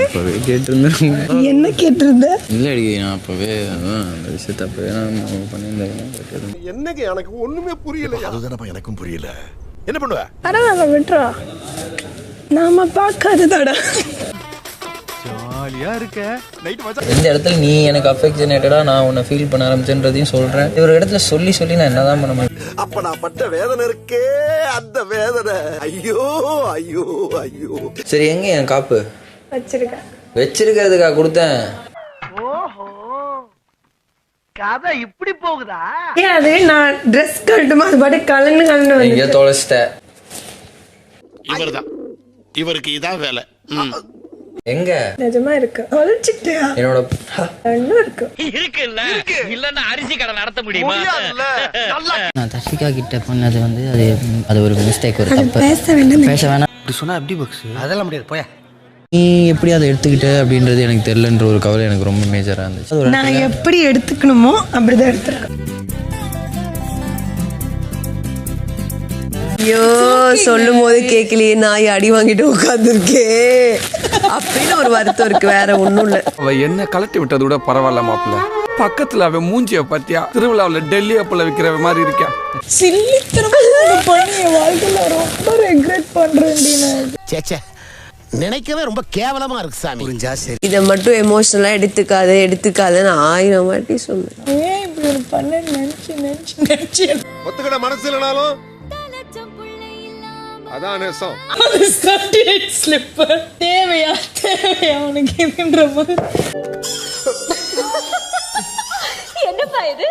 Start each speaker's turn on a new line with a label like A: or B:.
A: அப்போவே கேட்டிருந்தேன்.
B: என்ன கேட்டிருந்த?
A: இல்லடி நான் அப்போவே அதான் அந்த விஷயத்த அப்போவே நான் பண்ணியிருந்தேன்.
C: என்னங்க எனக்கு ஒண்ணுமே புரியல. அதுதானப்பா எனக்கும் புரியல. என்ன பண்ணுவ?
B: பரவாயில்ல விட்டுறா, நாம பார்க்காததாடா.
C: ஜாலியா இருக்க. நைட் மச்சான்
A: இந்த இடத்துல நீ எனக்கு அஃபெக்ஷனேட்டடா நான் உன்னை ஃபீல் பண்ண ஆரம்பிச்சேன்றதையும் சொல்கிறேன். ஒரு இடத்துல சொல்லி நான் என்னதான் பண்ண முடியும்?
C: அப்ப நான் பட்ட வேதனை இருக்கே, அந்த வேதனை. ஐயோ ஐயோ ஐயோ.
A: சரி எங்க என் காப்பு
B: வச்சிருக்கேன்.
A: வச்சிருக்கிறதுக்கா கொடுத்தேன்.
D: ஓஹோ, கதை இப்படி போகுதா?
B: அது நான் ட்ரெஸ் கழட்டுமா அது பாட்டு கலந்து
A: எங்கேயோ தொலைச்சிட்டேன்.
E: இவர்தான், இவருக்கு இதான் வேலை.
A: எங்க
B: நிஜமா இருக்கு. தொலைச்சிட்டியா?
A: என்னோட
B: ரெண்டும் இருக்கு.
D: இல்லன்னா அரிசி கடை நடத்த முடியுமா?
F: நான் தர்ஷிகா கிட்ட பண்ணது வந்து அது ஒரு மிஸ்டேக், ஒரு தப்பு. பேச வேணாம்
E: அப்படி சொன்னா எப்படி பாக்ஸ்?
D: அதெல்லாம் முடியாது, போயா.
A: நீ எப்படி அதை எடுத்துக்கிட்ட அப்படின்றது எனக்கு தெரியலன்ற ஒரு கவலை எனக்கு ரொம்ப மேஜராக இருந்துச்சு.
B: நான் எப்படி எடுத்துக்கணுமோ அப்படிதான் எடுத்துருக்கேன். ஐயோ சொல்லும் போது கேட்கலையே, நாய் அடி வாங்கிட்டு உட்காந்துருக்கே அப்படின்னு ஒரு வருத்தம் இருக்கு, வேற ஒண்ணும் இல்ல.
G: அவ என்ன கலட்டி விட்டது கூட பரவாயில்ல மாப்பிள்ள. பக்கத்துல அவ மூஞ்சிய பத்தியா திருவிழாவில் டெல்லி அப்பள விக்கிற மாதிரி இருக்கா.
B: சில்லித்தனமா பண்ணி வாழ்க்கையில ரொம்ப ரெக்ரெட் பண்றேன்.
E: சேச்சே, நினைக்கவே ரொம்ப கேவலமா இருக்கு சாமி. புரிஞ்சா சரி.
B: இதை மட்டும் எமோஷனலா எடுத்துக்காதன்னு 1000 வாட்டி சொன்னேன். ஏன் இப்படி ஒரு பண்ண நினைச்சு
C: ஒத்துக்கிட மனசு இல்லனாலும் அதான் நேசம்.
B: தேவையா உனக்கு இதுன்ற போது
H: என்னப்பா இது?